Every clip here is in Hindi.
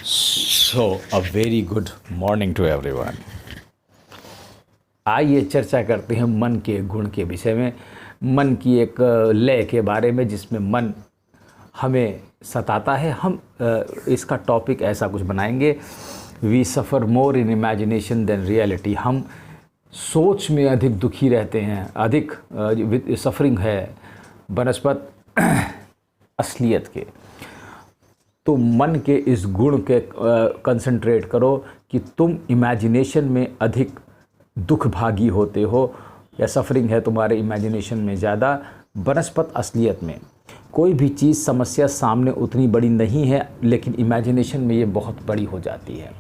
So, a very good morning to everyone. आइए चर्चा करते हैं मन के गुण के विषय में, मन की एक लय के बारे में जिसमें मन हमें सताता है। हम इसका टॉपिक ऐसा कुछ बनाएंगे, we suffer more in imagination than reality. हम सोच में अधिक दुखी रहते हैं, अधिक सफरिंग है बनस्पत असलियत के। तो मन के इस गुण के कंसंट्रेट करो कि तुम इमेजिनेशन में अधिक दुख भागी होते हो या सफरिंग है तुम्हारे इमेजिनेशन में ज़्यादा बनस्पत असलियत में। कोई भी चीज़ समस्या सामने उतनी बड़ी नहीं है, लेकिन इमेजिनेशन में ये बहुत बड़ी हो जाती है।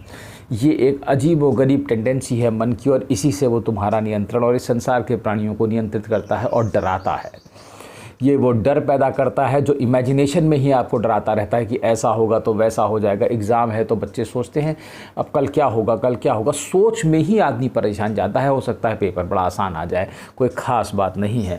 ये एक अजीब व गरीब टेंडेंसी है मन की, और इसी से वो तुम्हारा नियंत्रण और इस संसार के प्राणियों को नियंत्रित करता है और डराता है। ये वो डर पैदा करता है जो इमेजिनेशन में ही आपको डराता रहता है कि ऐसा होगा तो वैसा हो जाएगा। एग्ज़ाम है तो बच्चे सोचते हैं अब कल क्या होगा, कल क्या होगा। सोच में ही आदमी परेशान जाता है। हो सकता है पेपर बड़ा आसान आ जाए, कोई ख़ास बात नहीं है,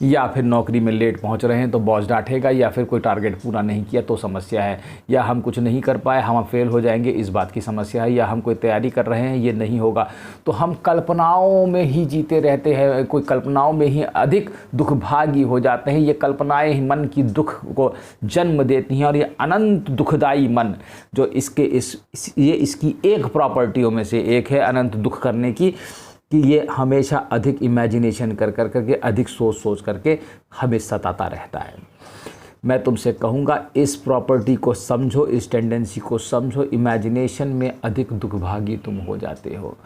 या फिर नौकरी में लेट पहुंच रहे हैं तो बॉस डांटेगा, या फिर कोई टारगेट पूरा नहीं किया तो समस्या है, या हम कुछ नहीं कर पाए हम फेल हो जाएंगे इस बात की समस्या है, या हम कोई तैयारी कर रहे हैं ये नहीं होगा। तो हम कल्पनाओं में ही जीते रहते हैं, कोई कल्पनाओं में ही अधिक दुखभागी हो जाते हैं। ये कल्पनाएं ही मन की दुख को जन्म देती हैं, और ये अनंत दुखदाई मन जो इसकी एक प्रॉपर्टियों में से एक है अनंत दुख करने की, कि ये हमेशा अधिक इमेजिनेशन कर करके अधिक सोच करके हमें सताता रहता है। मैं तुमसे कहूँगा इस प्रॉपर्टी को समझो, इस टेंडेंसी को समझो। इमेजिनेशन में अधिक दुखभागी तुम हो जाते हो।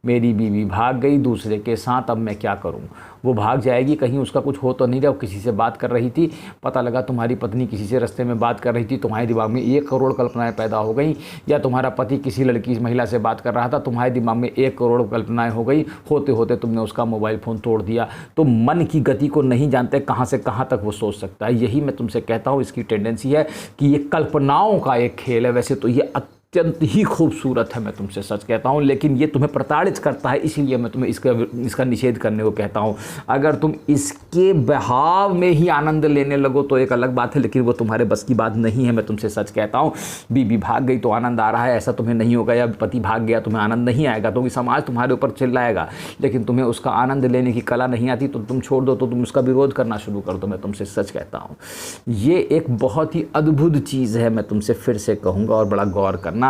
मेरी बीवी भाग गई दूसरे के साथ, अब मैं क्या करूं? वो भाग जाएगी, कहीं उसका कुछ हो तो नहीं रहा। किसी से बात कर रही थी, पता लगा तुम्हारी पत्नी किसी से रास्ते में बात कर रही थी, तुम्हारे दिमाग में 1 करोड़ कल्पनाएं पैदा हो गई। या तुम्हारा पति किसी लड़की महिला से बात कर रहा था, तुम्हारे दिमाग में 1 करोड़ कल्पनाएं हो गई। होते होते तुमने उसका मोबाइल फ़ोन तोड़ दिया। तो मन की गति को नहीं जानते कहाँ से कहाँ तक वो सोच सकता है। यही मैं तुमसे कहता हूँ, इसकी टेंडेंसी है कि ये कल्पनाओं का एक खेल है। वैसे तो ये अत्यंत ही खूबसूरत है, मैं तुमसे सच कहता हूँ, लेकिन ये तुम्हें प्रताड़ित करता है। इसीलिए मैं तुम्हें इसका निषेध करने को कहता हूँ। अगर तुम इसके बहाव में ही आनंद लेने लगो तो एक अलग बात है, लेकिन वो तुम्हारे बस की बात नहीं है। मैं तुमसे सच कहता हूँ, बीवी भाग गई तो आनंद आ रहा है ऐसा तुम्हें नहीं होगा, या पति भाग गया तुम्हें आनंद नहीं आएगा, तो समाज तुम्हारे ऊपर चिल्लाएगा। लेकिन तुम्हें उसका आनंद लेने की कला नहीं आती तो तुम छोड़ दो, तो तुम उसका विरोध करना शुरू कर दो। मैं तुमसे सच कहता हूँ, ये एक बहुत ही अद्भुत चीज़ है। मैं तुमसे फिर से कहूँगा और बड़ा गौर करना।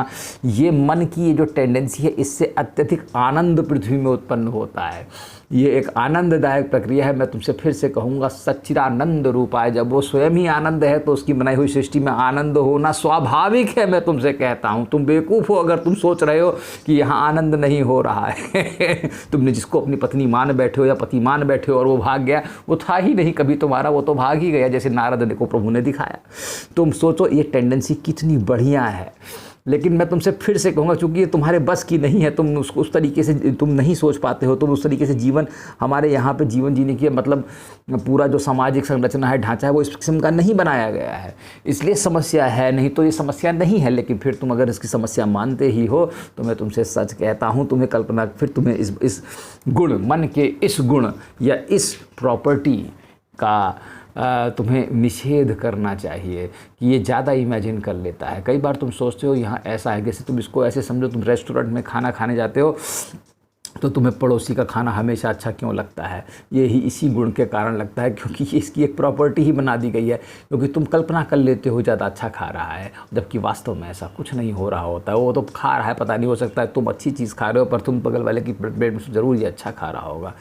ये मन की ये जो टेंडेंसी है, इससे अत्यधिक आनंद पृथ्वी में उत्पन्न होता है। ये एक आनंददायक प्रक्रिया है। मैं तुमसे फिर से कहूँगा, सच्चिदानंद रूपाय। जब वो स्वयं ही आनंद है तो उसकी बनाई हुई सृष्टि में आनंद होना स्वाभाविक है। मैं तुमसे कहता हूँ, तुम बेवकूफ़ हो अगर तुम सोच रहे हो कि यहाँ आनंद नहीं हो रहा है। तुमने जिसको अपनी पत्नी मान बैठे हो या पति मान बैठे हो और वो भाग गया, वो था ही नहीं कभी तुम्हारा, वो तो भाग ही गया, जैसे नारद को प्रभु ने दिखाया। तुम सोचो ये टेंडेंसी कितनी बढ़िया है। लेकिन मैं तुमसे फिर से कहूँगा, चूँकि ये तुम्हारे बस की नहीं है, तुम उसको उस तरीके से तुम नहीं सोच पाते हो, तुम उस तरीके से जीवन हमारे यहाँ पे जीवन जीने की मतलब पूरा जो सामाजिक संरचना है, ढांचा है, वो इस किस्म का नहीं बनाया गया है, इसलिए समस्या है। नहीं तो ये समस्या नहीं है। लेकिन फिर तुम अगर इसकी समस्या मानते ही हो तो मैं तुमसे सच कहता हूँ, तुम्हें कल्पना फिर तुम्हें इस गुण, मन के इस गुण या इस प्रॉपर्टी का तुम्हें निषेध करना चाहिए कि ये ज़्यादा इमेजिन कर लेता है। कई बार तुम सोचते हो यहाँ ऐसा है, जैसे तुम इसको ऐसे समझो, तुम रेस्टोरेंट में खाना खाने जाते हो तो तुम्हें पड़ोसी का खाना हमेशा अच्छा क्यों लगता है? यही इसी गुण के कारण लगता है, क्योंकि इसकी एक प्रॉपर्टी ही बना दी गई है। क्योंकि तुम कल्पना कर लेते हो ज़्यादा अच्छा खा रहा है, जबकि वास्तव में ऐसा कुछ नहीं हो रहा होता है। वो तो खा रहा है, पता नहीं, हो सकता है तुम अच्छी चीज़ खा रहे हो पर तुम बगल वाले की प्लेट में ज़रूर ये अच्छा खा रहा होगा।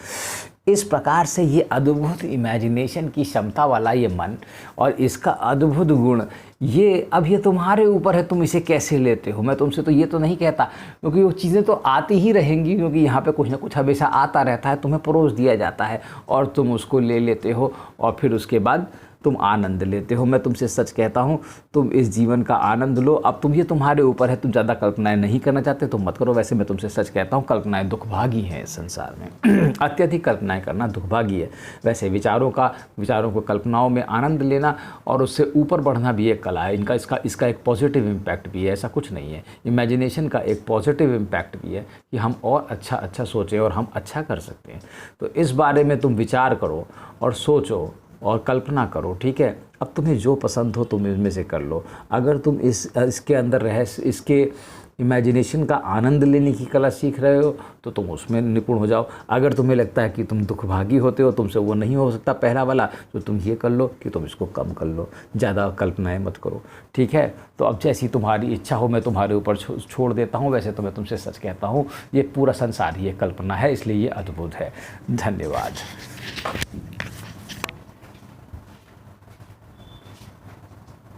इस प्रकार से ये अद्भुत इमेजिनेशन की क्षमता वाला ये मन और इसका अद्भुत गुण, ये अब ये तुम्हारे ऊपर है, तुम इसे कैसे लेते हो। मैं तुमसे तो ये तो नहीं कहता, क्योंकि वो चीज़ें तो आती ही रहेंगी, क्योंकि यहाँ पे कुछ ना कुछ हमेशा आता रहता है, तुम्हें परोस दिया जाता है और तुम उसको ले लेते हो और फिर उसके बाद तुम आनंद लेते हो। मैं तुमसे सच कहता हूँ, तुम इस जीवन का आनंद लो। अब तुम ये तुम्हारे ऊपर है, तुम ज़्यादा कल्पनाएं नहीं करना चाहते तो मत करो। वैसे मैं तुमसे सच कहता हूँ, कल्पनाएं दुखभागी हैं इस संसार में। अत्यधिक कल्पनाएं करना दुखभागी है। वैसे विचारों को कल्पनाओं में आनंद लेना और उससे ऊपर बढ़ना भी एक कला है। इसका एक पॉजिटिव इम्पैक्ट भी है, ऐसा कुछ नहीं है। इमेजिनेशन का एक पॉजिटिव इम्पैक्ट भी है कि हम और अच्छा सोचें और हम अच्छा कर सकते हैं। तो इस बारे में तुम विचार करो और सोचो और कल्पना करो, ठीक है। अब तुम्हें जो पसंद हो तुम इनमें से कर लो। अगर तुम इसके अंदर इसके इमेजिनेशन का आनंद लेने की कला सीख रहे हो तो तुम उसमें निपुण हो जाओ। अगर तुम्हें लगता है कि तुम दुखभागी होते हो, तुमसे वो नहीं हो सकता पहला वाला, तो तुम ये कर लो कि तुम इसको कम कर लो, ज़्यादा कल्पनाएं मत करो, ठीक है। तो अब जैसी तुम्हारी इच्छा हो मैं तुम्हारे ऊपर छोड़ देता हूँ। वैसे तो मैं तुमसे सच कहता हूँ, ये पूरा संसार ही एक कल्पना है, इसलिए ये अद्भुत है। धन्यवाद।